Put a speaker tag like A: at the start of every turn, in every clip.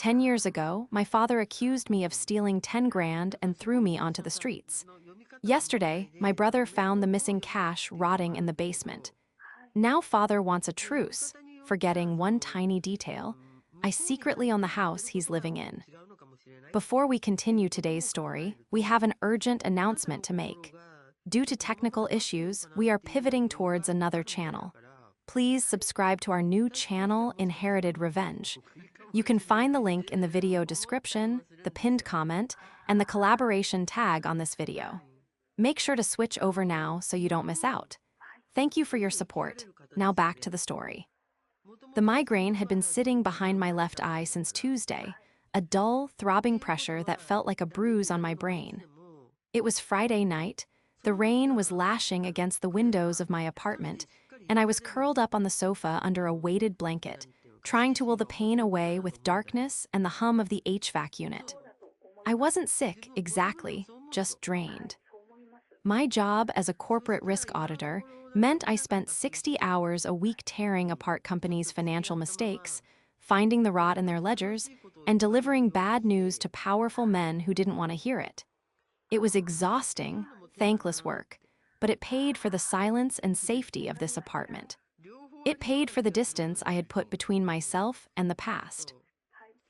A: 10 years ago, my father accused me of stealing 10 grand and threw me onto the streets. Yesterday, my brother found the missing cash rotting in the basement. Now father wants a truce, forgetting one tiny detail: I secretly own the house he's living in. Before we continue today's story, we have an urgent announcement to make. Due to technical issues, we are pivoting towards another channel. Please subscribe to our new channel, Inherited Revenge. You can find the link in the video description, the pinned comment, and the collaboration tag on this video. Make sure to switch over now so you don't miss out. Thank you for your support. Now back to the story. The migraine had been sitting behind my left eye since Tuesday, a dull, throbbing pressure that felt like a bruise on my brain. It was Friday night. The rain was lashing against the windows of my apartment, and I was curled up on the sofa under a weighted blanket, trying to will the pain away with darkness and the hum of the HVAC unit. I wasn't sick, exactly, just drained. My job as a corporate risk auditor meant I spent 60 hours a week tearing apart companies' financial mistakes, finding the rot in their ledgers, and delivering bad news to powerful men who didn't want to hear it. It was exhausting, thankless work, but it paid for the silence and safety of this apartment. It paid for the distance I had put between myself and the past.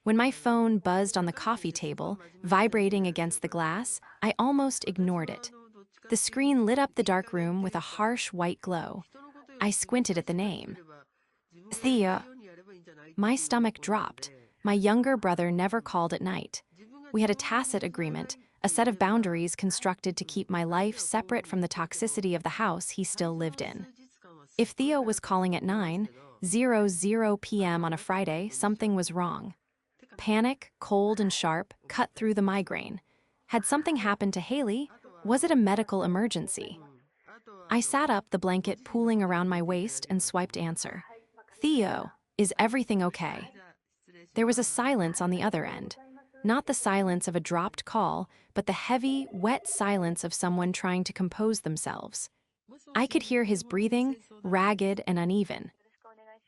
A: When my phone buzzed on the coffee table, vibrating against the glass, I almost ignored it. The screen lit up the dark room with a harsh white glow. I squinted at the name. Thea. My stomach dropped. My younger brother never called at night. We had a tacit agreement, a set of boundaries constructed to keep my life separate from the toxicity of the house he still lived in. If Theo was calling at 9:00 p.m. on a Friday, something was wrong. Panic, cold and sharp, cut through the migraine. Had something happened to Haley? Was it a medical emergency? I sat up, the blanket pooling around my waist, and swiped answer. Theo, is everything okay? There was a silence on the other end. Not the silence of a dropped call, but the heavy, wet silence of someone trying to compose themselves. I could hear his breathing, ragged and uneven.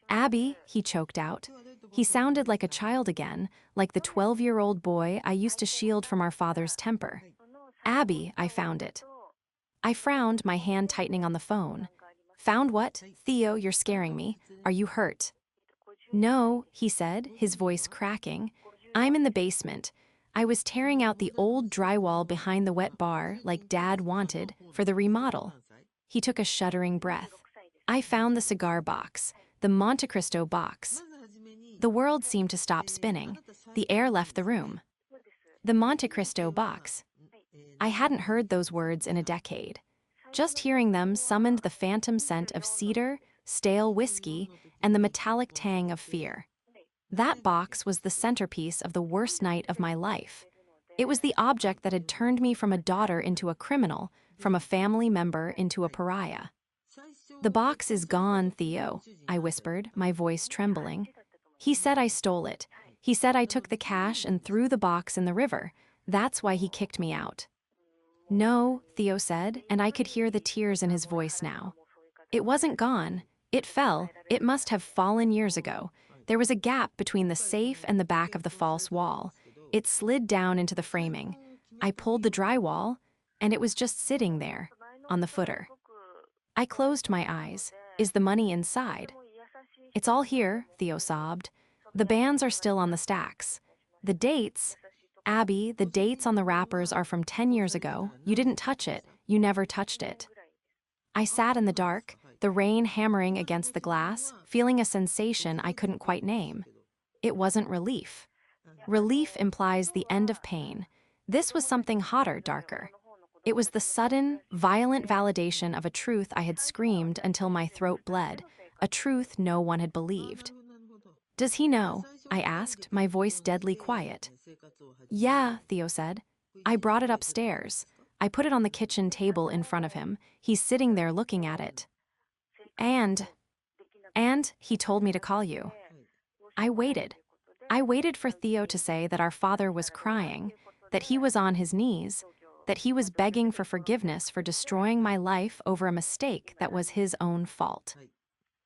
A: Abby, he choked out. He sounded like a child again, like the 12-year-old boy I used to shield from our father's temper. Abby, I found it. I frowned, my hand tightening on the phone. Found what? Theo, you're scaring me. Are you hurt? No, he said, his voice cracking. I'm in the basement. I was tearing out the old drywall behind the wet bar, like Dad wanted, for the remodel. He took a shuddering breath. I found the cigar box, the Monte Cristo box. The world seemed to stop spinning. The air left the room. The Monte Cristo box. I hadn't heard those words in a decade. Just hearing them summoned the phantom scent of cedar, stale whiskey, and the metallic tang of fear. That box was the centerpiece of the worst night of my life. It was the object that had turned me from a daughter into a criminal, from a family member into a pariah. The box is gone, Theo, I whispered, my voice trembling. He said I stole it. He said I took the cash and threw the box in the river. That's why he kicked me out. No, Theo said, and I could hear the tears in his voice now. It wasn't gone. It fell. It must have fallen years ago. There was a gap between the safe and the back of the false wall. It slid down into the framing. I pulled the drywall, and it was just sitting there, on the footer. I closed my eyes. Is the money inside? It's all here, Theo sobbed. The bands are still on the stacks. The dates, Abby, the dates on the wrappers are from 10 years ago. You didn't touch it. You never touched it. I sat in the dark, the rain hammering against the glass, feeling a sensation I couldn't quite name. It wasn't relief. Relief implies the end of pain. This was something hotter, darker. It was the sudden, violent validation of a truth I had screamed until my throat bled, a truth no one had believed. Does he know? I asked, my voice deadly quiet. Yeah, Theo said. I brought it upstairs. I put it on the kitchen table in front of him. He's sitting there looking at it. And he told me to call you. I waited. I waited for Theo to say that our father was crying, that he was on his knees, that he was begging for forgiveness for destroying my life over a mistake that was his own fault.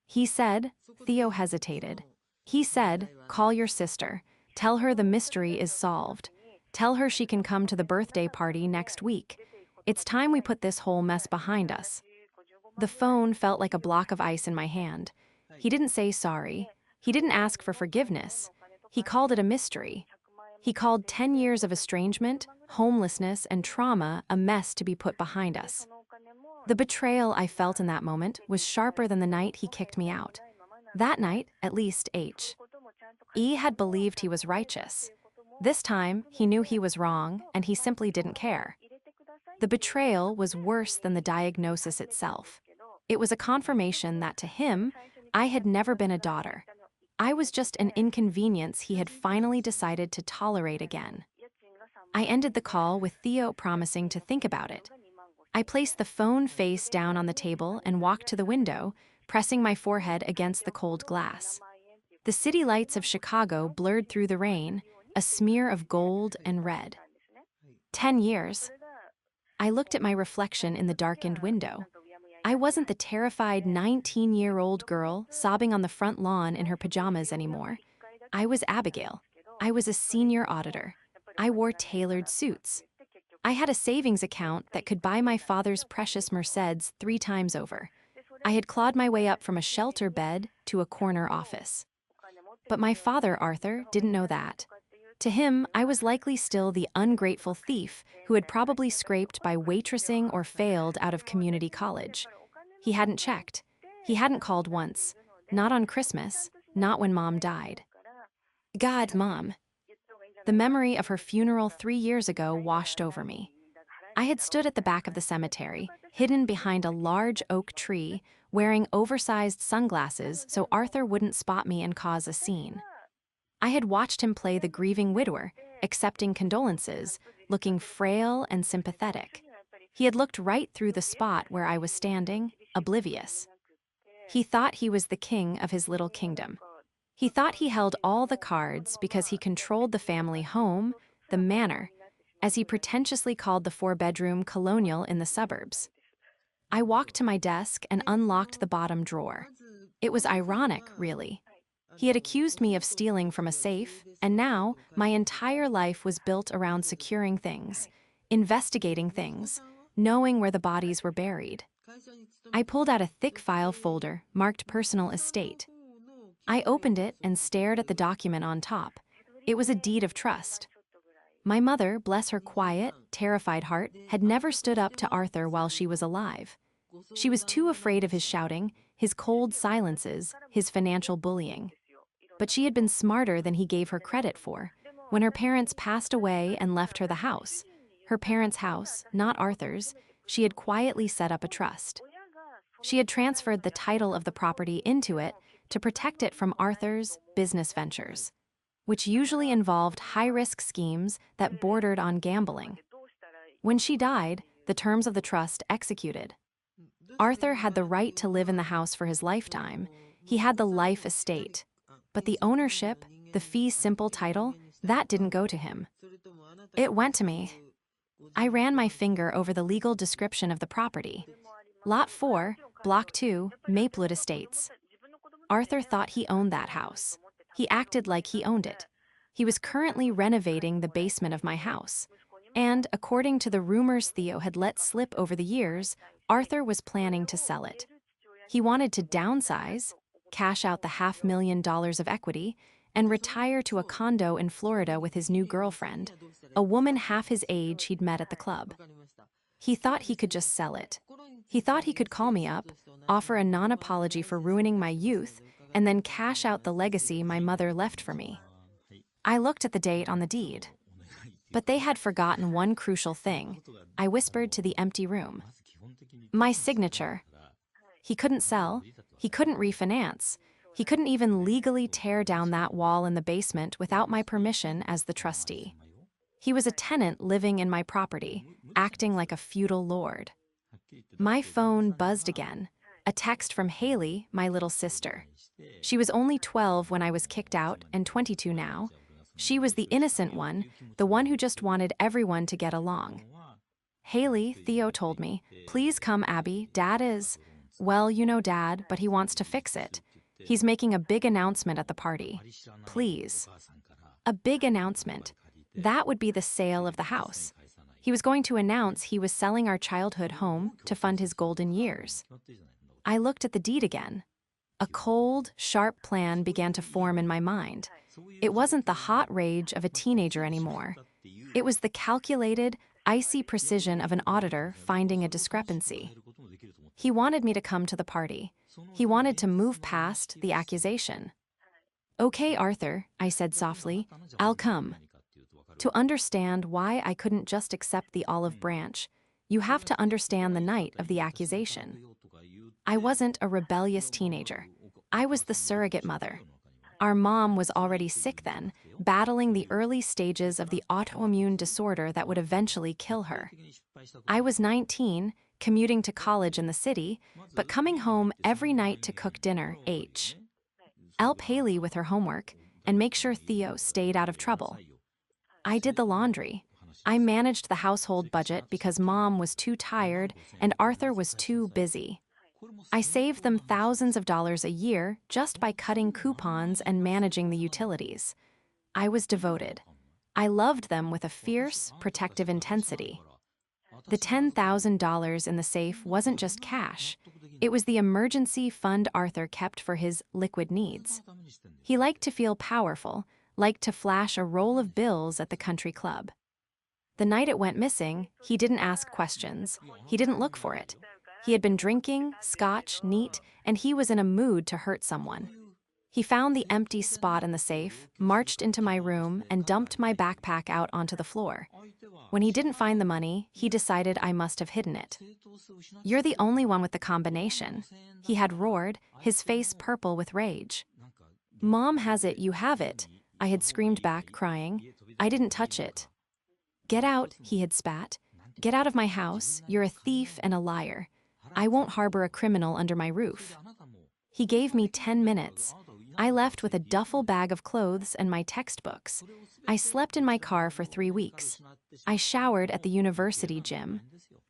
A: He said, Theo hesitated. He said, call your sister. Tell her the mystery is solved. Tell her she can come to the birthday party next week. It's time we put this whole mess behind us. The phone felt like a block of ice in my hand. He didn't say sorry. He didn't ask for forgiveness. He called it a mystery. He called 10 years of estrangement, homelessness, and trauma a mess to be put behind us. The betrayal I felt in that moment was sharper than the night he kicked me out. That night, at least E had believed he was righteous. This time, he knew he was wrong, and he simply didn't care. The betrayal was worse than the diagnosis itself. It was a confirmation that to him, I had never been a daughter. I was just an inconvenience he had finally decided to tolerate again. I ended the call with Theo promising to think about it. I placed the phone face down on the table and walked to the window, pressing my forehead against the cold glass. The city lights of Chicago blurred through the rain, a smear of gold and red. 10 years. I looked at my reflection in the darkened window. I wasn't the terrified 19-year-old girl sobbing on the front lawn in her pajamas anymore. I was Abigail. I was a senior auditor. I wore tailored suits. I had a savings account that could buy my father's precious Mercedes 3 times over. I had clawed my way up from a shelter bed to a corner office. But my father, Arthur, didn't know that. To him, I was likely still the ungrateful thief who had probably scraped by waitressing or failed out of community college. He hadn't checked. He hadn't called once. Not on Christmas. Not when Mom died. God, Mom. The memory of her funeral 3 years ago washed over me. I had stood at the back of the cemetery, hidden behind a large oak tree, wearing oversized sunglasses so Arthur wouldn't spot me and cause a scene. I had watched him play the grieving widower, accepting condolences, looking frail and sympathetic. He had looked right through the spot where I was standing, oblivious. He thought he was the king of his little kingdom. He thought he held all the cards because he controlled the family home, the manor, as he pretentiously called the 4-bedroom colonial in the suburbs. I walked to my desk and unlocked the bottom drawer. It was ironic, really. He had accused me of stealing from a safe, and now my entire life was built around securing things, investigating things, knowing where the bodies were buried. I pulled out a thick file folder marked Personal Estate. I opened it and stared at the document on top. It was a deed of trust. My mother, bless her quiet, terrified heart, had never stood up to Arthur while she was alive. She was too afraid of his shouting, his cold silences, his financial bullying. But she had been smarter than he gave her credit for. When her parents passed away and left her the house, her parents' house, not Arthur's, she had quietly set up a trust. She had transferred the title of the property into it to protect it from Arthur's business ventures, which usually involved high-risk schemes that bordered on gambling. When she died, the terms of the trust executed. Arthur had the right to live in the house for his lifetime. He had the life estate. But the ownership, the fee simple title, that didn't go to him. It went to me. I ran my finger over the legal description of the property. Lot 4, Block 2, Maplewood Estates. Arthur thought he owned that house. He acted like he owned it. He was currently renovating the basement of my house. And, according to the rumors Theo had let slip over the years, Arthur was planning to sell it. He wanted to downsize, cash out the $500,000 of equity, and retire to a condo in Florida with his new girlfriend, a woman half his age he'd met at the club. He thought he could just sell it. He thought he could call me up, offer a non-apology for ruining my youth, and then cash out the legacy my mother left for me. I looked at the date on the deed. But they had forgotten one crucial thing. I whispered to the empty room. My signature. He couldn't sell. He couldn't refinance. He couldn't even legally tear down that wall in the basement without my permission as the trustee. He was a tenant living in my property, acting like a feudal lord. My phone buzzed again. A text from Haley, my little sister. She was only 12 when I was kicked out and 22 now. She was the innocent one, the one who just wanted everyone to get along. Haley, Theo told me, please come, Abby, Dad is... Well, you know Dad, but he wants to fix it. He's making a big announcement at the party. Please. A big announcement. That would be the sale of the house. He was going to announce he was selling our childhood home to fund his golden years. I looked at the deed again. A cold, sharp plan began to form in my mind. It wasn't the hot rage of a teenager anymore. It was the calculated, icy precision of an auditor finding a discrepancy. He wanted me to come to the party. He wanted to move past the accusation. "Okay, Arthur," I said softly, "I'll come." To understand why I couldn't just accept the olive branch, you have to understand the night of the accusation. I wasn't a rebellious teenager. I was the surrogate mother. Our mom was already sick then, battling the early stages of the autoimmune disorder that would eventually kill her. I was 19, commuting to college in the city, but coming home every night to cook dinner, help Haley with her homework, and make sure Theo stayed out of trouble. I did the laundry. I managed the household budget because Mom was too tired and Arthur was too busy. I saved them thousands of dollars a year just by cutting coupons and managing the utilities. I was devoted. I loved them with a fierce, protective intensity. The $10,000 in the safe wasn't just cash. It was the emergency fund Arthur kept for his liquid needs. He liked to feel powerful, liked to flash a roll of bills at the country club. The night it went missing, he didn't ask questions. He didn't look for it. He had been drinking, scotch, neat, and he was in a mood to hurt someone. He found the empty spot in the safe, marched into my room, and dumped my backpack out onto the floor. When he didn't find the money, he decided I must have hidden it. "You're the only one with the combination," he had roared, his face purple with rage. "Mom has it, you have it," I had screamed back, crying. "I didn't touch it." "Get out," he had spat. "Get out of my house. You're a thief and a liar. I won't harbor a criminal under my roof." He gave me 10 minutes. I left with a duffel bag of clothes and my textbooks. I slept in my car for 3 weeks. I showered at the university gym.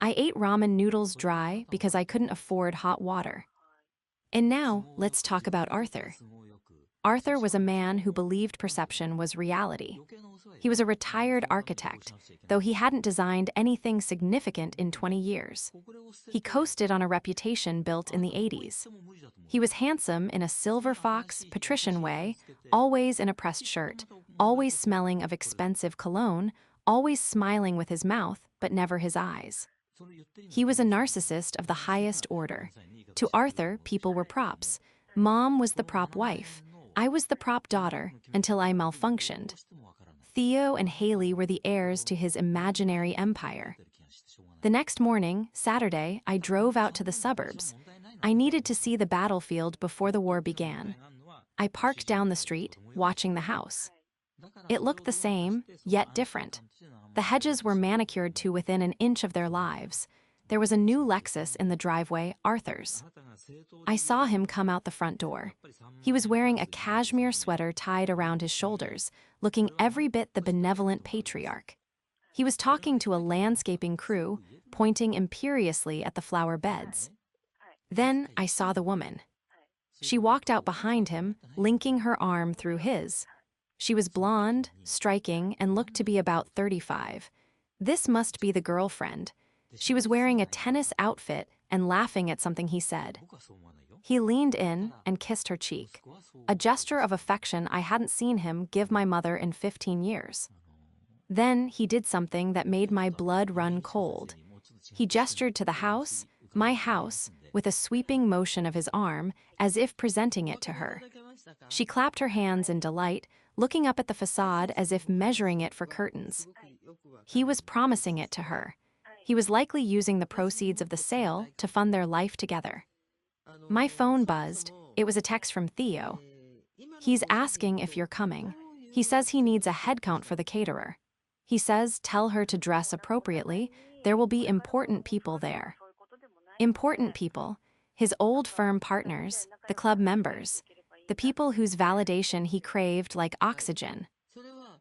A: I ate ramen noodles dry because I couldn't afford hot water. And now, let's talk about Arthur. Arthur was a man who believed perception was reality. He was a retired architect, though he hadn't designed anything significant in 20 years. He coasted on a reputation built in the 80s. He was handsome in a silver fox, patrician way, always in a pressed shirt, always smelling of expensive cologne, always smiling with his mouth, but never his eyes. He was a narcissist of the highest order. To Arthur, people were props. Mom was the prop wife. I was the prop daughter until I malfunctioned. Theo and Haley were the heirs to his imaginary empire. The next morning, Saturday, I drove out to the suburbs. I needed to see the battlefield before the war began. I parked down the street, watching the house. It looked the same, yet different. The hedges were manicured to within an inch of their lives. There was a new Lexus in the driveway, Arthur's. I saw him come out the front door. He was wearing a cashmere sweater tied around his shoulders, looking every bit the benevolent patriarch. He was talking to a landscaping crew, pointing imperiously at the flower beds. Then I saw the woman. She walked out behind him, linking her arm through his. She was blonde, striking, and looked to be about 35. This must be the girlfriend. She was wearing a tennis outfit and laughing at something he said. He leaned in and kissed her cheek, a gesture of affection I hadn't seen him give my mother in 15 years. Then he did something that made my blood run cold. He gestured to the house, my house, with a sweeping motion of his arm, as if presenting it to her. She clapped her hands in delight, looking up at the facade as if measuring it for curtains. He was promising it to her. He was likely using the proceeds of the sale to fund their life together. My phone buzzed. It was a text from Theo. "He's asking if you're coming. He says he needs a head count for the caterer. He says tell her to dress appropriately. There will be important people there." Important people, his old firm partners, the club members, the people whose validation he craved like oxygen.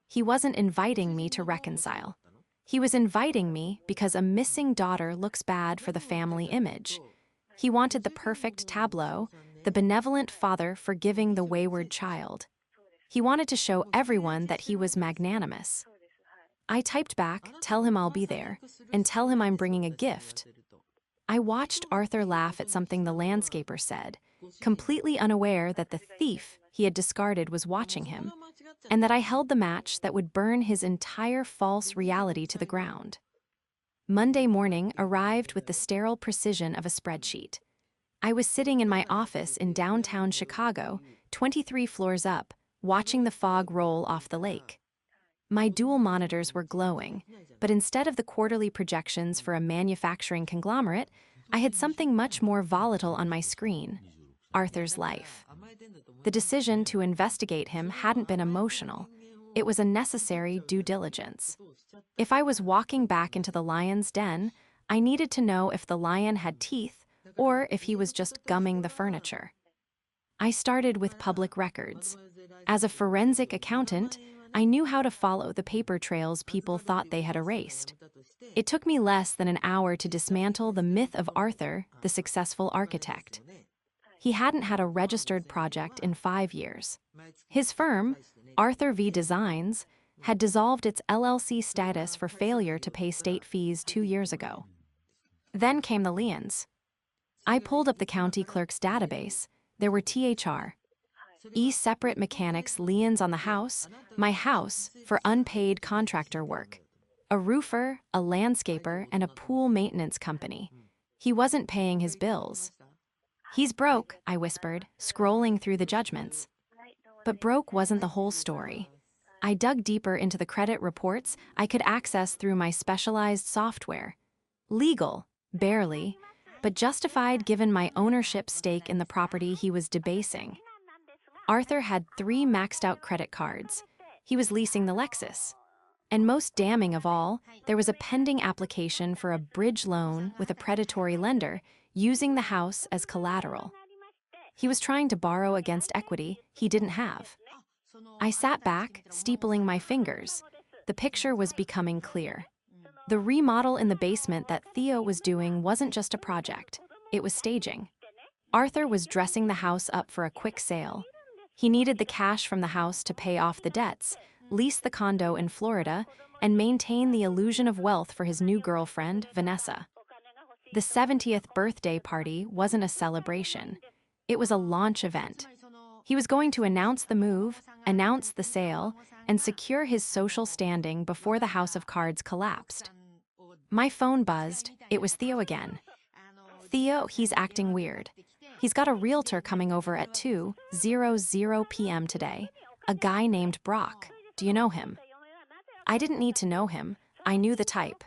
A: He wasn't inviting me to reconcile. He was inviting me because a missing daughter looks bad for the family image. He wanted the perfect tableau, the benevolent father forgiving the wayward child. He wanted to show everyone that he was magnanimous. I typed back, "Tell him I'll be there, and tell him I'm bringing a gift." I watched Arthur laugh at something the landscaper said, completely unaware that the thief he had discarded was watching him, and that I held the match that would burn his entire false reality to the ground. Monday morning arrived with the sterile precision of a spreadsheet. I was sitting in my office in downtown Chicago, 23 floors up, watching the fog roll off the lake. My dual monitors were glowing, but instead of the quarterly projections for a manufacturing conglomerate, I had something much more volatile on my screen: Arthur's life. The decision to investigate him hadn't been emotional. It was a necessary due diligence. If I was walking back into the lion's den, I needed to know if the lion had teeth or if he was just gumming the furniture. I started with public records. As a forensic accountant, I knew how to follow the paper trails people thought they had erased. It took me less than an hour to dismantle the myth of Arthur, the successful architect. He hadn't had a registered project in 5 years. His firm, Arthur V Designs, had dissolved its LLC status for failure to pay state fees 2 years ago. Then came the liens. I pulled up the county clerk's database. There were separate mechanics liens on the house, my house, for unpaid contractor work, a roofer, a landscaper, and a pool maintenance company. He wasn't paying his bills. "He's broke," I whispered, scrolling through the judgments. But broke wasn't the whole story. I dug deeper into the credit reports I could access through my specialized software. Legal, barely, but justified given my ownership stake in the property he was debasing. Arthur had 3 maxed-out credit cards. He was leasing the Lexus. And most damning of all, there was a pending application for a bridge loan with a predatory lender using the house as collateral. He was trying to borrow against equity he didn't have. I sat back, steepling my fingers. The picture was becoming clear. The remodel in the basement that Theo was doing wasn't just a project, it was staging. Arthur was dressing the house up for a quick sale. He needed the cash from the house to pay off the debts, lease the condo in Florida, and maintain the illusion of wealth for his new girlfriend, Vanessa. The 70th birthday party wasn't a celebration. It was a launch event. He was going to announce the move, announce the sale, and secure his social standing before the house of cards collapsed. My phone buzzed. It was Theo again. "Theo, he's acting weird. He's got a realtor coming over at 2:00 p.m. today, a guy named Brock. Do you know him?" I didn't need to know him. I knew the type.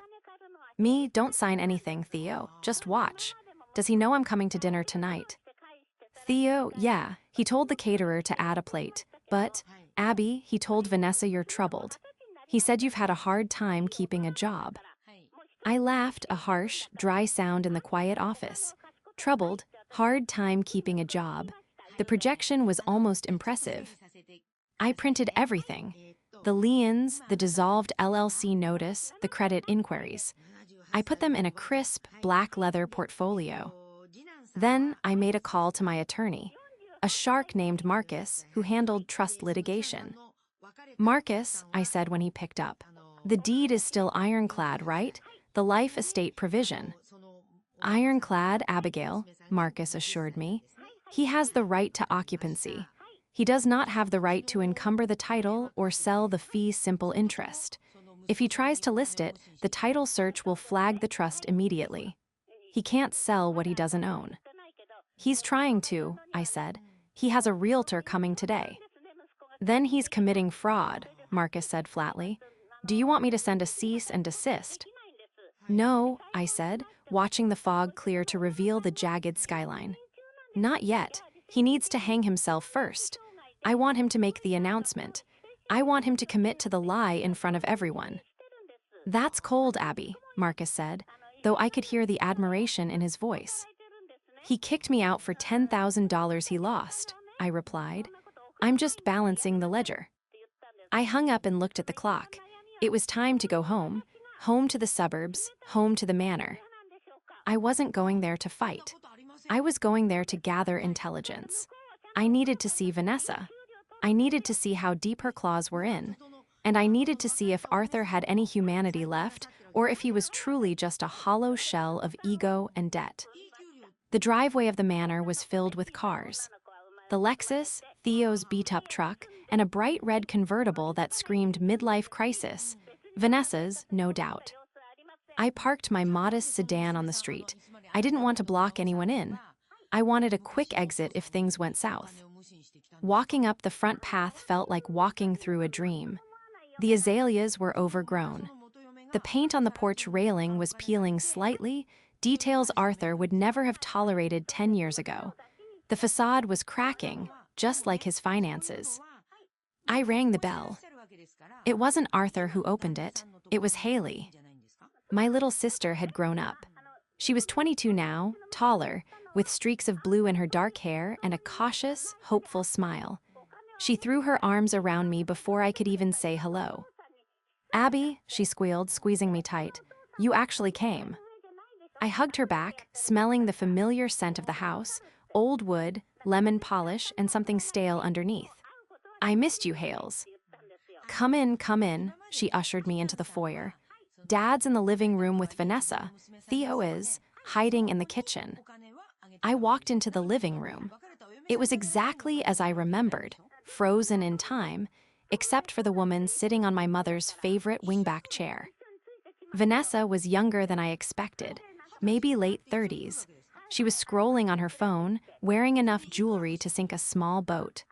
A: "Me, don't sign anything, Theo. Just watch. Does he know I'm coming to dinner tonight?" "Theo, yeah. He told the caterer to add a plate. But, Abby, he told Vanessa you're troubled. He said you've had a hard time keeping a job." I laughed, a harsh, dry sound in the quiet office. Troubled, hard time keeping a job. The projection was almost impressive. I printed everything: the liens, the dissolved LLC notice, the credit inquiries. I put them in a crisp, black leather portfolio. Then I made a call to my attorney, a shark named Marcus who handled trust litigation. "Marcus," I said when he picked up, "the deed is still ironclad, right? The life estate provision." "Ironclad, Abigail," Marcus assured me. "He has the right to occupancy. He does not have the right to encumber the title or sell the fee simple interest. If he tries to list it, the title search will flag the trust immediately. He can't sell what he doesn't own." "He's trying to," I said. "He has a realtor coming today." "Then he's committing fraud," Marcus said flatly. "Do you want me to send a cease and desist?" "No," I said, watching the fog clear to reveal the jagged skyline. "Not yet. He needs to hang himself first. I want him to make the announcement. I want him to commit to the lie in front of everyone." "That's cold, Abby," Marcus said, though I could hear the admiration in his voice. "He kicked me out for $10,000 he lost," I replied. "I'm just balancing the ledger." I hung up and looked at the clock. It was time to go home. Home to the suburbs, home to the manor. I wasn't going there to fight. I was going there to gather intelligence. I needed to see Vanessa. I needed to see how deep her claws were in, and I needed to see if Arthur had any humanity left or if he was truly just a hollow shell of ego and debt. The driveway of the manor was filled with cars. The Lexus, Theo's beat-up truck, and a bright red convertible that screamed midlife crisis. Vanessa's, no doubt. I parked my modest sedan on the street. I didn't want to block anyone in. I wanted a quick exit if things went south. Walking up the front path felt like walking through a dream. The azaleas were overgrown. The paint on the porch railing was peeling slightly, details Arthur would never have tolerated 10 years ago. The facade was cracking, just like his finances. I rang the bell. It wasn't Arthur who opened it, it was Haley. My little sister had grown up. She was 22 now, taller, with streaks of blue in her dark hair and a cautious, hopeful smile. She threw her arms around me before I could even say hello. "Abby," she squealed, squeezing me tight, "you actually came." I hugged her back, smelling the familiar scent of the house, old wood, lemon polish, and something stale underneath. "I missed you, Hales." Come in," she ushered me into the foyer. "Dad's in the living room with Vanessa. Theo is hiding in the kitchen." I walked into the living room. It was exactly as I remembered, frozen in time, except for the woman sitting on my mother's favorite wingback chair. Vanessa was younger than I expected, maybe late 30s. She was scrolling on her phone, wearing enough jewelry to sink a small boat.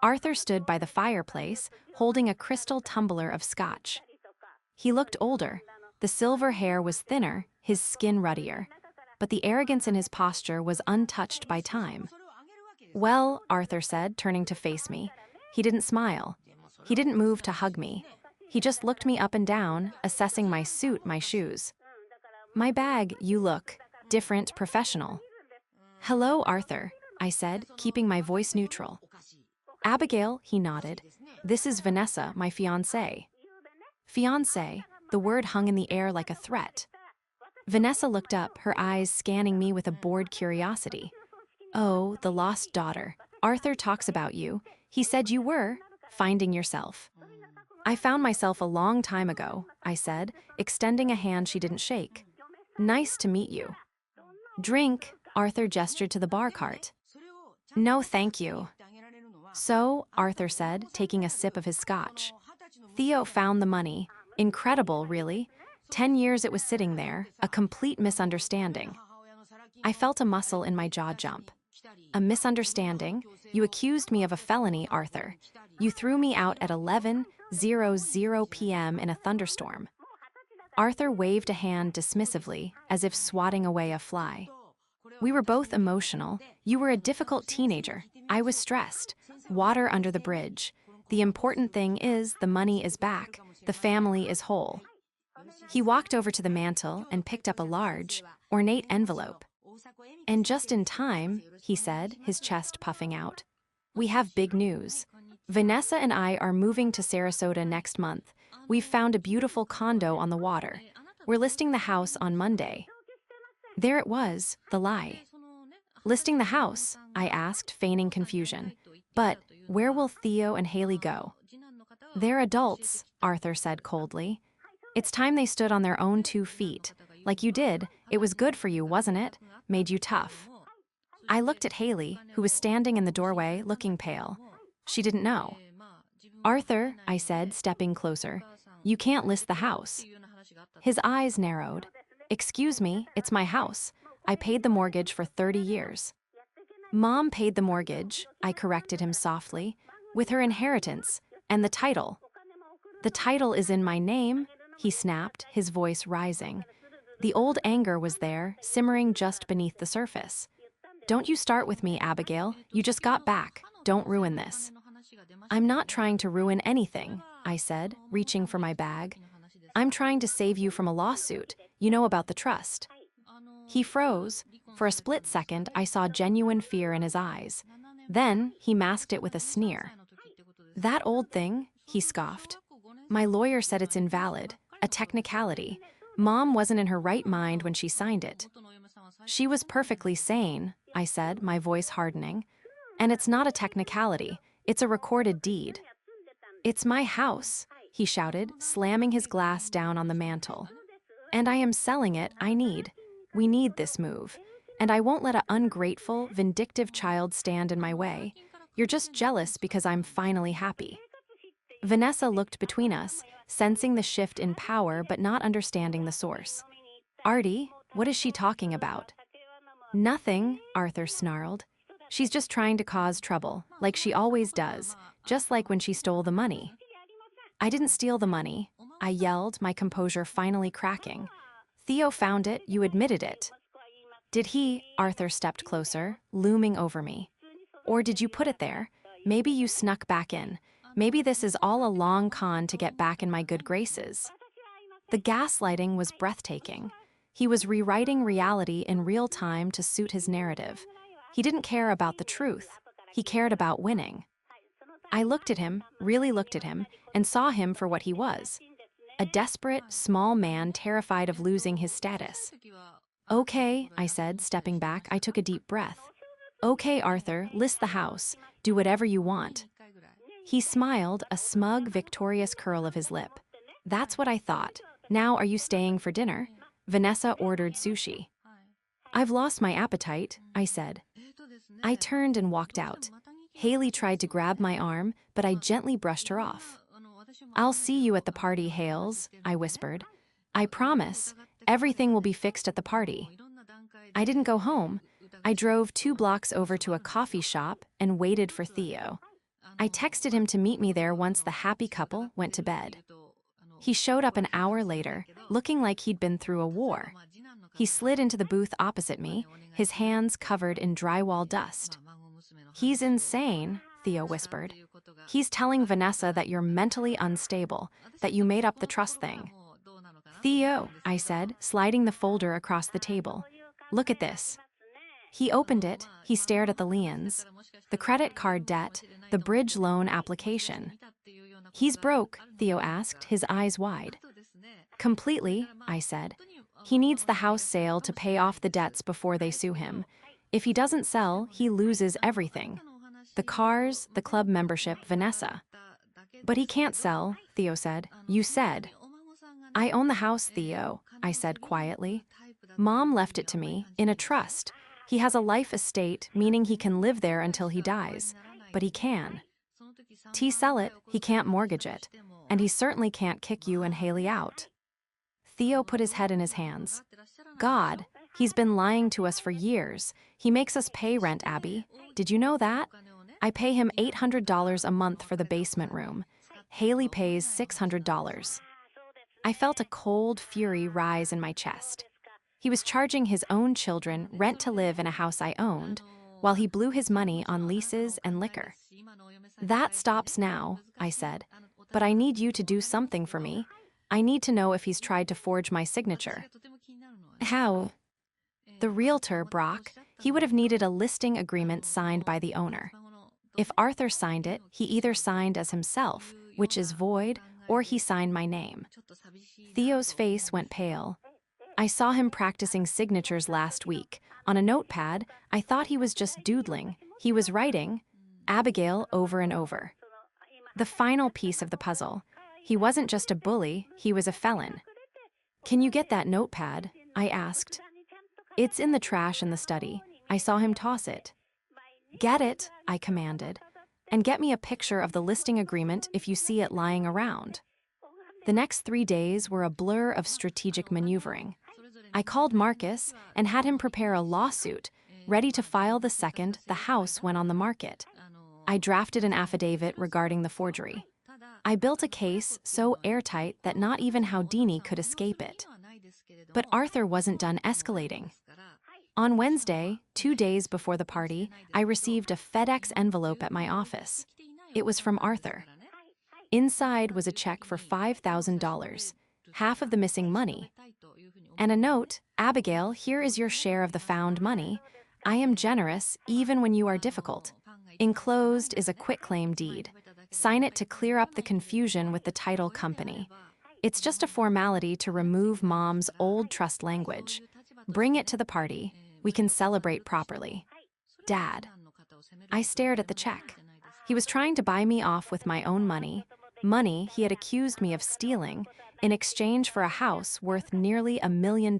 A: Arthur stood by the fireplace, holding a crystal tumbler of scotch. He looked older. The silver hair was thinner, his skin ruddier. But the arrogance in his posture was untouched by time. "Well," Arthur said, turning to face me. He didn't smile. He didn't move to hug me. He just looked me up and down, assessing my suit, my shoes. "My bag, you look different, professional." "Hello, Arthur," I said, keeping my voice neutral. "Abigail," he nodded. "This is Vanessa, my fiancée." Fiancé, the word hung in the air like a threat. Vanessa looked up, her eyes scanning me with a bored curiosity. "Oh, the lost daughter. Arthur talks about you. He said you were finding yourself." "I found myself a long time ago," I said, extending a hand she didn't shake. "Nice to meet you." "Drink," Arthur gestured to the bar cart. "No, thank you." "So," Arthur said, taking a sip of his scotch. "Theo found the money. Incredible, really. 10 years it was sitting there, a complete misunderstanding." I felt a muscle in my jaw jump. "A misunderstanding? You accused me of a felony, Arthur. You threw me out at 11:00 p.m. in a thunderstorm." Arthur waved a hand dismissively, as if swatting away a fly. "We were both emotional. You were a difficult teenager. I was stressed. Water under the bridge. The important thing is the money is back. The family is whole." He walked over to the mantel and picked up a large, ornate envelope. "And just in time," he said, his chest puffing out. "We have big news. Vanessa and I are moving to Sarasota next month. We've found a beautiful condo on the water. We're listing the house on Monday." There it was, the lie. "Listing the house?" I asked, feigning confusion. "But where will Theo and Haley go?" "They're adults," Arthur said coldly. "It's time they stood on their own 2 feet. Like you did, it was good for you, wasn't it? Made you tough." I looked at Haley, who was standing in the doorway, looking pale. She didn't know. "Arthur," I said, stepping closer, "you can't list the house." His eyes narrowed. "Excuse me, it's my house. I paid the mortgage for 30 years. "Mom paid the mortgage," I corrected him softly, "with her inheritance, and the title." "The title is in my name," he snapped, his voice rising. The old anger was there, simmering just beneath the surface. "Don't you start with me, Abigail. You just got back. Don't ruin this." "I'm not trying to ruin anything," I said, reaching for my bag. "I'm trying to save you from a lawsuit. You know about the trust." He froze. For a split second, I saw genuine fear in his eyes. Then, he masked it with a sneer. "That old thing?" he scoffed. "My lawyer said it's invalid, a technicality. Mom wasn't in her right mind when she signed it." "She was perfectly sane," I said, my voice hardening. "And it's not a technicality. It's a recorded deed. It's my house, he shouted, slamming his glass down on the mantel. And I am selling it. We need this move. And I won't let an ungrateful, vindictive child stand in my way. You're just jealous because I'm finally happy. Vanessa looked between us, sensing the shift in power but not understanding the source. Artie, what is she talking about? Nothing, Arthur snarled. She's just trying to cause trouble, like she always does, just like when she stole the money. I didn't steal the money, I yelled, my composure finally cracking. Theo found it, you admitted it. Did he? Arthur stepped closer, looming over me. Or did you put it there? Maybe you snuck back in. Maybe this is all a long con to get back in my good graces. The gaslighting was breathtaking. He was rewriting reality in real time to suit his narrative. He didn't care about the truth. He cared about winning. I looked at him, really looked at him, and saw him for what he was. A desperate, small man terrified of losing his status. Okay, I said, stepping back. I took a deep breath. Okay, Arthur, list the house. Do whatever you want. He smiled, a smug, victorious curl of his lip. That's what I thought. Now are you staying for dinner? Vanessa ordered sushi. I've lost my appetite, I said. I turned and walked out. Haley tried to grab my arm, but I gently brushed her off. I'll see you at the party, Hales, I whispered. I promise, everything will be fixed at the party. I didn't go home. I drove 2 blocks over to a coffee shop and waited for Theo. I texted him to meet me there once the happy couple went to bed. He showed up an hour later, looking like he'd been through a war. He slid into the booth opposite me, his hands covered in drywall dust. He's insane, Theo whispered. He's telling Vanessa that you're mentally unstable, that you made up the trust thing. Theo, I said, sliding the folder across the table. Look at this. He opened it, he stared at the liens, the credit card debt, the bridge loan application. He's broke, Theo asked, his eyes wide. Completely, I said. He needs the house sale to pay off the debts before they sue him. If he doesn't sell, he loses everything. The cars, the club membership, Vanessa. But he can't sell, Theo said. You said. I own the house, Theo, I said quietly. Mom left it to me, in a trust. He has a life estate, meaning he can live there until he dies. But he can. Sell it, he can't mortgage it. And he certainly can't kick you and Haley out. Theo put his head in his hands. God, he's been lying to us for years. He makes us pay rent, Abby. Did you know that? I pay him $800 a month for the basement room. Haley pays $600. I felt a cold fury rise in my chest. He was charging his own children rent to live in a house I owned, while he blew his money on leases and liquor. That stops now, I said, but I need you to do something for me. I need to know if he's tried to forge my signature. How? The realtor, Brock, he would have needed a listing agreement signed by the owner. If Arthur signed it, he either signed as himself, which is void, or he signed my name. Theo's face went pale. I saw him practicing signatures last week. On a notepad, I thought he was just doodling. He was writing Abigail over and over. The final piece of the puzzle. He wasn't just a bully, he was a felon. Can you get that notepad? I asked. It's in the trash in the study. I saw him toss it. Get it, I commanded. And get me a picture of the listing agreement if you see it lying around. The next 3 days were a blur of strategic maneuvering. I called Marcus and had him prepare a lawsuit, ready to file the second the house went on the market. I drafted an affidavit regarding the forgery. I built a case so airtight that not even Houdini could escape it. But Arthur wasn't done escalating. On Wednesday, 2 days before the party, I received a FedEx envelope at my office. It was from Arthur. Inside was a check for $5,000, half of the missing money. And a note, Abigail, here is your share of the found money. I am generous even when you are difficult. Enclosed is a quitclaim deed. Sign it to clear up the confusion with the title company. It's just a formality to remove Mom's old trust language. Bring it to the party. We can celebrate properly. Dad. I stared at the check. He was trying to buy me off with my own money he had accused me of stealing, in exchange for a house worth nearly $1 million.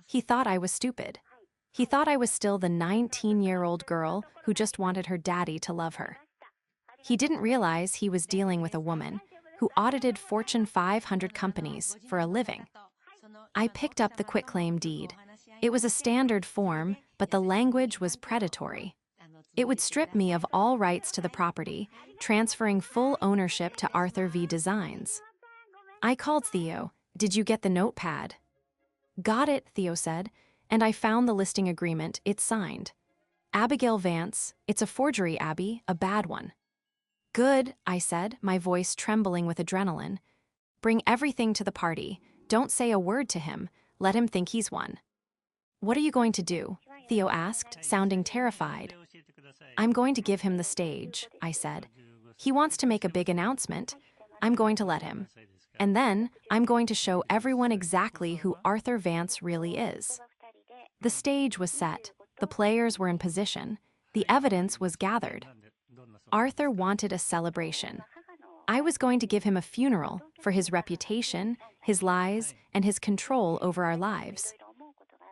A: He thought I was stupid. He thought I was still the 19-year-old girl who just wanted her daddy to love her. He didn't realize he was dealing with a woman who audited Fortune 500 companies for a living. I picked up the quitclaim deed. It was a standard form, but the language was predatory. It would strip me of all rights to the property, transferring full ownership to Arthur V Designs. I called Theo. "Did you get the notepad?" "Got it," Theo said, and I found the listing agreement. It's signed. "Abigail Vance, it's a forgery, Abby, a bad one." "Good," I said, my voice trembling with adrenaline. "Bring everything to the party. Don't say a word to him. Let him think he's won." "What are you going to do?" Theo asked, sounding terrified. "I'm going to give him the stage," I said. "He wants to make a big announcement. I'm going to let him. And then I'm going to show everyone exactly who Arthur Vance really is." The stage was set. The players were in position. The evidence was gathered. Arthur wanted a celebration. I was going to give him a funeral for his reputation, his lies, and his control over our lives.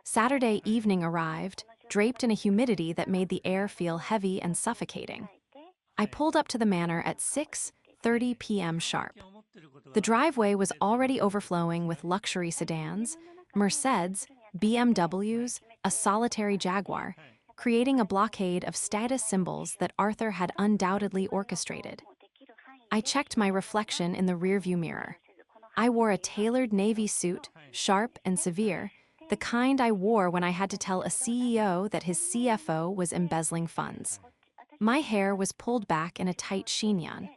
A: Saturday evening arrived, draped in a humidity that made the air feel heavy and suffocating. I pulled up to the manor at 6:30 p.m. sharp. The driveway was already overflowing with luxury sedans, Mercedes, BMWs, a solitary Jaguar, creating a blockade of status symbols that Arthur had undoubtedly orchestrated. I checked my reflection in the rearview mirror. I wore a tailored navy suit, sharp and severe, the kind I wore when I had to tell a CEO that his CFO was embezzling funds. My hair was pulled back in a tight chignon.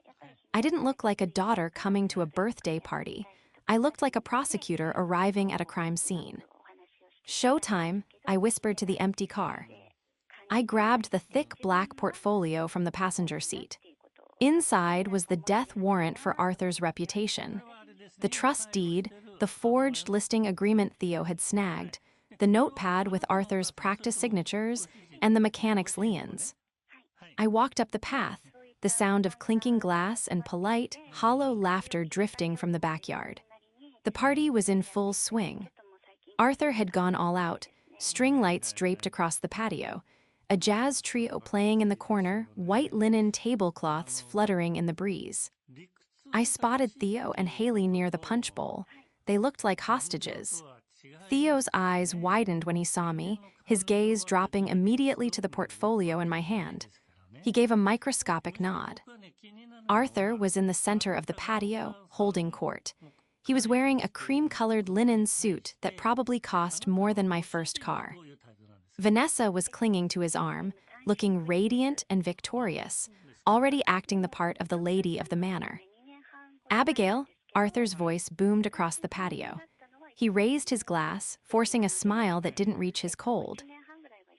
A: I didn't look like a daughter coming to a birthday party. I looked like a prosecutor arriving at a crime scene. "Showtime," I whispered to the empty car. I grabbed the thick black portfolio from the passenger seat. Inside was the death warrant for Arthur's reputation, the trust deed, the forged listing agreement Theo had snagged, the notepad with Arthur's practice signatures, and the mechanic's liens. I walked up the path, the sound of clinking glass and polite, hollow laughter drifting from the backyard. The party was in full swing. Arthur had gone all out, string lights draped across the patio, a jazz trio playing in the corner, white linen tablecloths fluttering in the breeze. I spotted Theo and Haley near the punch bowl. They looked like hostages. Theo's eyes widened when he saw me, his gaze dropping immediately to the portfolio in my hand. He gave a microscopic nod. Arthur was in the center of the patio, holding court. He was wearing a cream-colored linen suit that probably cost more than my first car. Vanessa was clinging to his arm, looking radiant and victorious, already acting the part of the lady of the manor. "Abigail," Arthur's voice boomed across the patio. He raised his glass, forcing a smile that didn't reach his cold.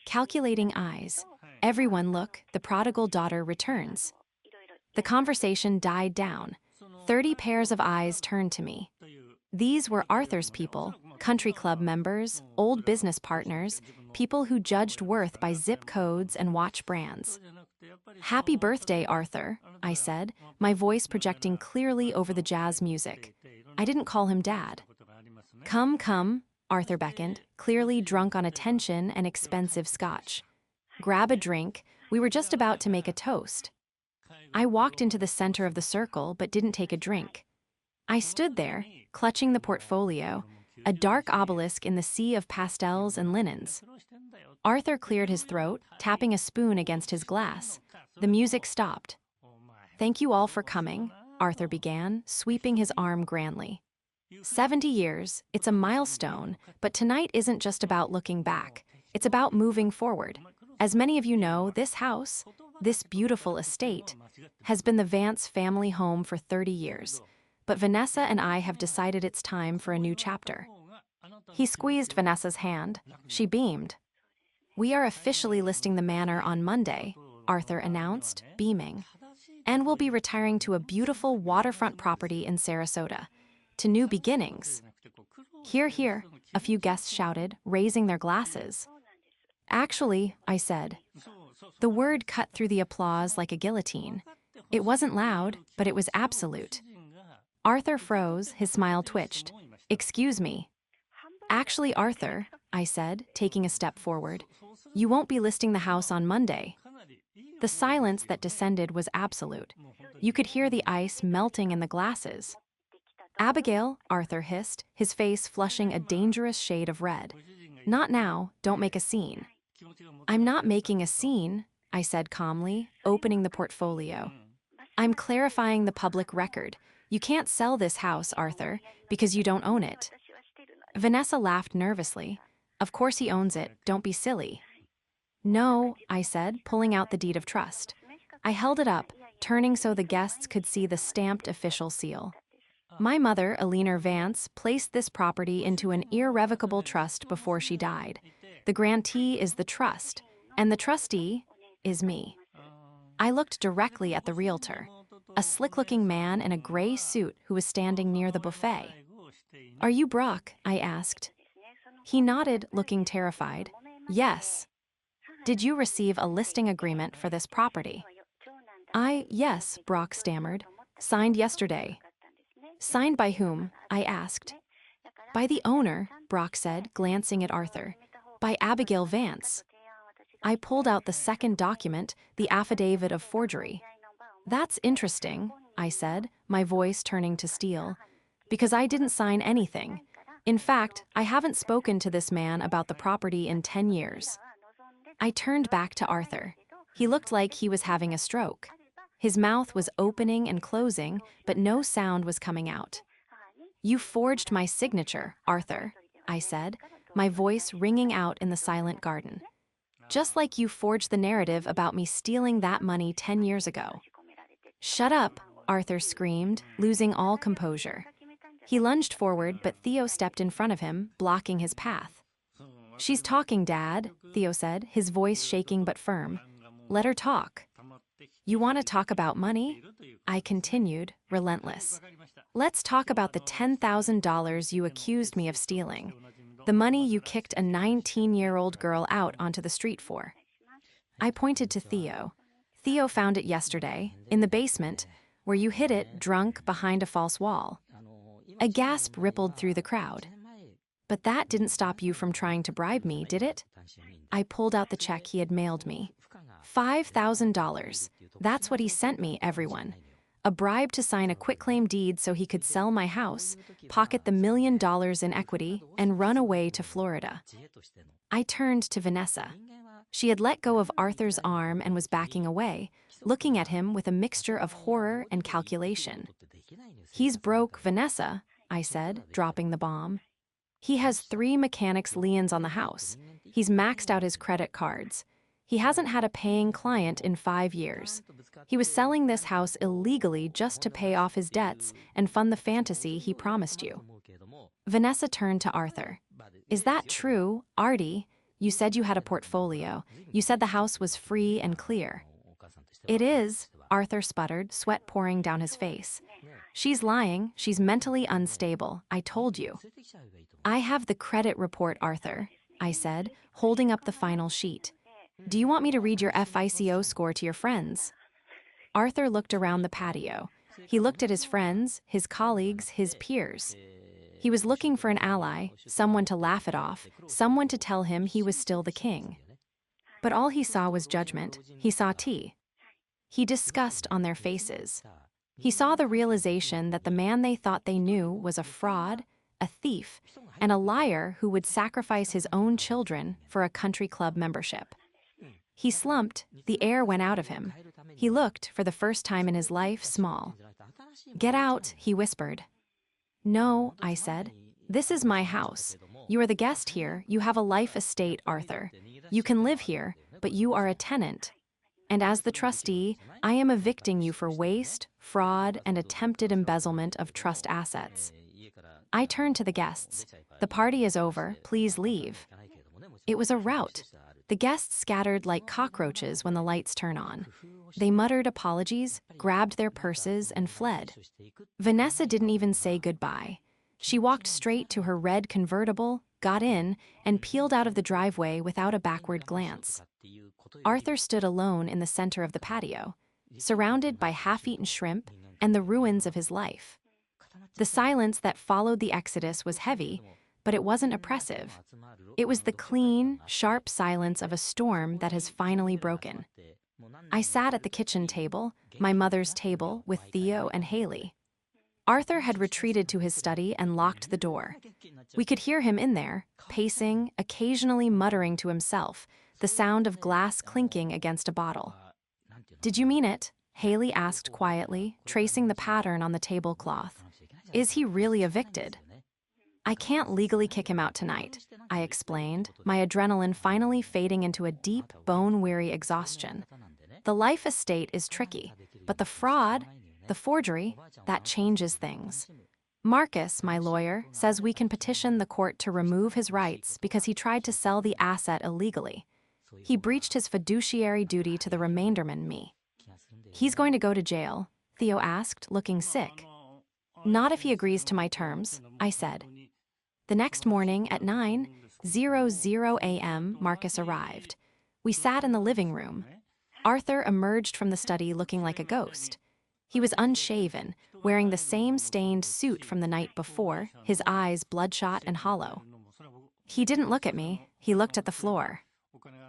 A: Calculating eyes. "Everyone look, the prodigal daughter returns." The conversation died down. 30 pairs of eyes turned to me. These were Arthur's people, country club members, old business partners, people who judged worth by zip codes and watch brands. "Happy birthday, Arthur," I said, my voice projecting clearly over the jazz music. I didn't call him Dad. "Come, come," Arthur beckoned, clearly drunk on attention and expensive scotch. "Grab a drink. We were just about to make a toast." I walked into the center of the circle but didn't take a drink. I stood there, clutching the portfolio, a dark obelisk in the sea of pastels and linens. Arthur cleared his throat, tapping a spoon against his glass. The music stopped. "Thank you all for coming," Arthur began, sweeping his arm grandly. 70 years, it's a milestone, but tonight isn't just about looking back. It's about moving forward. As many of you know, this house, this beautiful estate, has been the Vance family home for 30 years. But Vanessa and I have decided it's time for a new chapter. He squeezed Vanessa's hand. She beamed. "We are officially listing the manor on Monday," Arthur announced, beaming. "And we'll be retiring to a beautiful waterfront property in Sarasota. To new beginnings." "Hear, hear," a few guests shouted, raising their glasses. "Actually," I said, The word cut through the applause like a guillotine. It wasn't loud, but it was absolute. Arthur froze, his smile twitched. "Excuse me." "Actually, Arthur," I said, taking a step forward, "you won't be listing the house on Monday." The silence that descended was absolute. You could hear the ice melting in the glasses. "Abigail," Arthur hissed, his face flushing a dangerous shade of red. "Not now, don't make a scene." "I'm not making a scene," I said calmly, opening the portfolio. "I'm clarifying the public record. You can't sell this house, Arthur, because you don't own it." Vanessa laughed nervously. "Of course he owns it, don't be silly." "No," I said, pulling out the deed of trust. I held it up, turning so the guests could see the stamped official seal. "My mother, Eleanor Vance, placed this property into an irrevocable trust before she died. The grantee is the trust, and the trustee is me." I looked directly at the realtor, a slick-looking man in a gray suit who was standing near the buffet. "Are you Brock?" I asked. He nodded, looking terrified. "Yes." "Did you receive a listing agreement for this property?" Yes," Brock stammered. "Signed yesterday." "Signed by whom?" I asked. "By the owner," Brock said, glancing at Arthur. "By Abigail Vance." I pulled out the second document, the affidavit of forgery. "That's interesting," I said, my voice turning to steel, "because I didn't sign anything. In fact, I haven't spoken to this man about the property in 10 years. I turned back to Arthur. He looked like he was having a stroke. His mouth was opening and closing, but no sound was coming out. "You forged my signature, Arthur," I said, my voice ringing out in the silent garden. "Just like you forged the narrative about me stealing that money 10 years ago." "Shut up," Arthur screamed, losing all composure. He lunged forward, but Theo stepped in front of him, blocking his path. "She's talking, Dad," Theo said, his voice shaking but firm. "Let her talk." "You want to talk about money?" I continued, relentless. "Let's talk about the $10,000 you accused me of stealing. The money you kicked a 19-year-old girl out onto the street for." I pointed to Theo. "Theo found it yesterday, in the basement, where you hid it, drunk, behind a false wall." A gasp rippled through the crowd. "But that didn't stop you from trying to bribe me, did it?" I pulled out the check he had mailed me. $5,000. That's what he sent me, everyone. A bribe to sign a quitclaim deed so he could sell my house, pocket the $1 million in equity, and run away to Florida. I turned to Vanessa. She had let go of Arthur's arm and was backing away, looking at him with a mixture of horror and calculation. "He's broke, Vanessa," I said, dropping the bomb. "He has 3 mechanics' liens on the house. He's maxed out his credit cards. He hasn't had a paying client in 5 years. He was selling this house illegally just to pay off his debts and fund the fantasy he promised you." Vanessa turned to Arthur. "Is that true, Artie? You said you had a portfolio. You said the house was free and clear." "It is," Arthur sputtered, sweat pouring down his face. "She's lying. She's mentally unstable. I told you." "I have the credit report, Arthur," I said, holding up the final sheet. "Do you want me to read your FICO score to your friends?" Arthur looked around the patio. He looked at his friends, his colleagues, his peers. He was looking for an ally, someone to laugh it off, someone to tell him he was still the king. But all he saw was judgment. He saw tea. He disgust on their faces. He saw the realization that the man they thought they knew was a fraud, a thief, and a liar who would sacrifice his own children for a country club membership. He slumped, the air went out of him. He looked, for the first time in his life, small. "Get out," he whispered. "No," I said. "This is my house. You are the guest here. You have a life estate, Arthur. You can live here, but you are a tenant. And as the trustee, I am evicting you for waste, fraud, and attempted embezzlement of trust assets." I turned to the guests. "The party is over. Please leave." It was a rout. The guests scattered like cockroaches when the lights turn on. They muttered apologies, grabbed their purses, and fled. Vanessa didn't even say goodbye. She walked straight to her red convertible, got in, and peeled out of the driveway without a backward glance. Arthur stood alone in the center of the patio, surrounded by half-eaten shrimp and the ruins of his life. The silence that followed the exodus was heavy, but it wasn't oppressive. It was the clean, sharp silence of a storm that has finally broken. I sat at the kitchen table, my mother's table, with Theo and Haley. Arthur had retreated to his study and locked the door. We could hear him in there, pacing, occasionally muttering to himself, the sound of glass clinking against a bottle. "Did you mean it?" Haley asked quietly, tracing the pattern on the tablecloth. "Is he really evicted?" "I can't legally kick him out tonight," I explained, my adrenaline finally fading into a deep, bone-weary exhaustion. "The life estate is tricky, but the fraud, the forgery, that changes things. Marcus, my lawyer, says we can petition the court to remove his rights because he tried to sell the asset illegally. He breached his fiduciary duty to the remainderman, me." "He's going to go to jail?" Theo asked, looking sick. "Not if he agrees to my terms," I said. The next morning at 9:00 a.m., Marcus arrived. We sat in the living room. Arthur emerged from the study looking like a ghost. He was unshaven, wearing the same stained suit from the night before, his eyes bloodshot and hollow. He didn't look at me, he looked at the floor.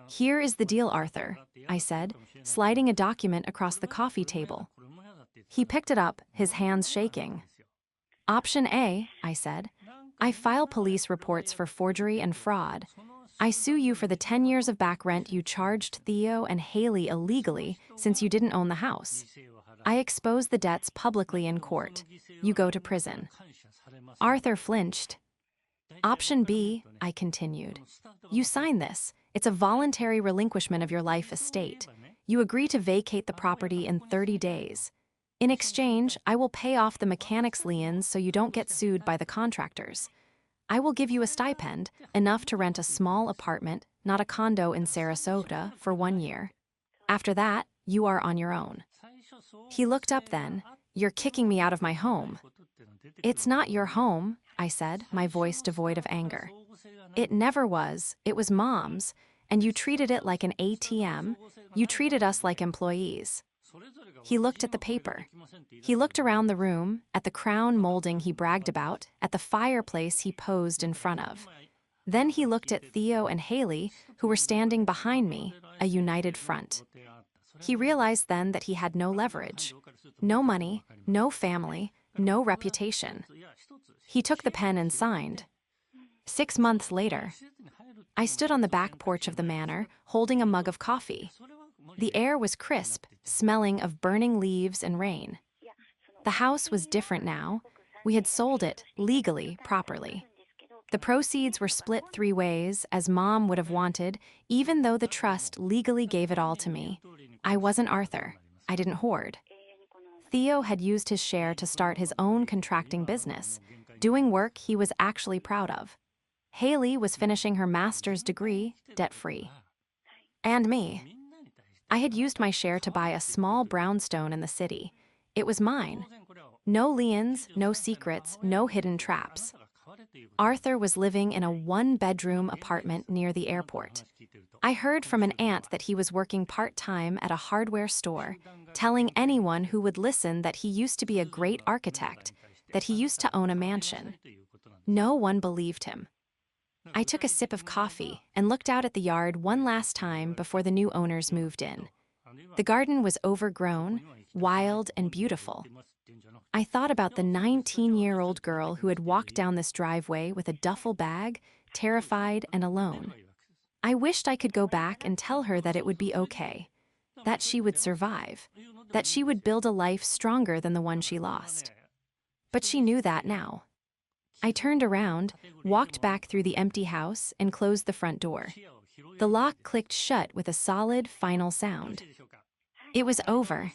A: "Here is the deal, Arthur," I said, sliding a document across the coffee table. He picked it up, his hands shaking. "Option A," I said. "I file police reports for forgery and fraud. I sue you for the 10 years of back rent you charged Theo and Haley illegally since you didn't own the house. I expose the debts publicly in court. You go to prison." Arthur flinched. "Option B," I continued. "You sign this. It's a voluntary relinquishment of your life estate. You agree to vacate the property in 30 days. In exchange, I will pay off the mechanics liens so you don't get sued by the contractors. I will give you a stipend, enough to rent a small apartment, not a condo in Sarasota, for 1 year. After that, you are on your own." He looked up then. "You're kicking me out of my home." "It's not your home," I said, my voice devoid of anger. "It never was. It was Mom's, and you treated it like an ATM. You treated us like employees." He looked at the paper. He looked around the room, at the crown molding he bragged about, at the fireplace he posed in front of. Then he looked at Theo and Haley, who were standing behind me, a united front. He realized then that he had no leverage, no money, no family, no reputation. He took the pen and signed. 6 months later, I stood on the back porch of the manor, holding a mug of coffee. The air was crisp, smelling of burning leaves and rain. The house was different now. We had sold it, legally, properly. The proceeds were split 3 ways, as Mom would have wanted, even though the trust legally gave it all to me. I wasn't Arthur. I didn't hoard. Theo had used his share to start his own contracting business, doing work he was actually proud of. Haley was finishing her master's degree, debt-free. And me. I had used my share to buy a small brownstone in the city. It was mine. No liens, no secrets, no hidden traps. Arthur was living in a 1-bedroom apartment near the airport. I heard from an aunt that he was working part-time at a hardware store, telling anyone who would listen that he used to be a great architect, that he used to own a mansion. No one believed him. I took a sip of coffee and looked out at the yard one last time before the new owners moved in. The garden was overgrown, wild, and beautiful. I thought about the 19-year-old girl who had walked down this driveway with a duffel bag, terrified and alone. I wished I could go back and tell her that it would be okay, that she would survive, that she would build a life stronger than the one she lost. But she knew that now. I turned around, walked back through the empty house, and closed the front door. The lock clicked shut with a solid, final sound. It was over.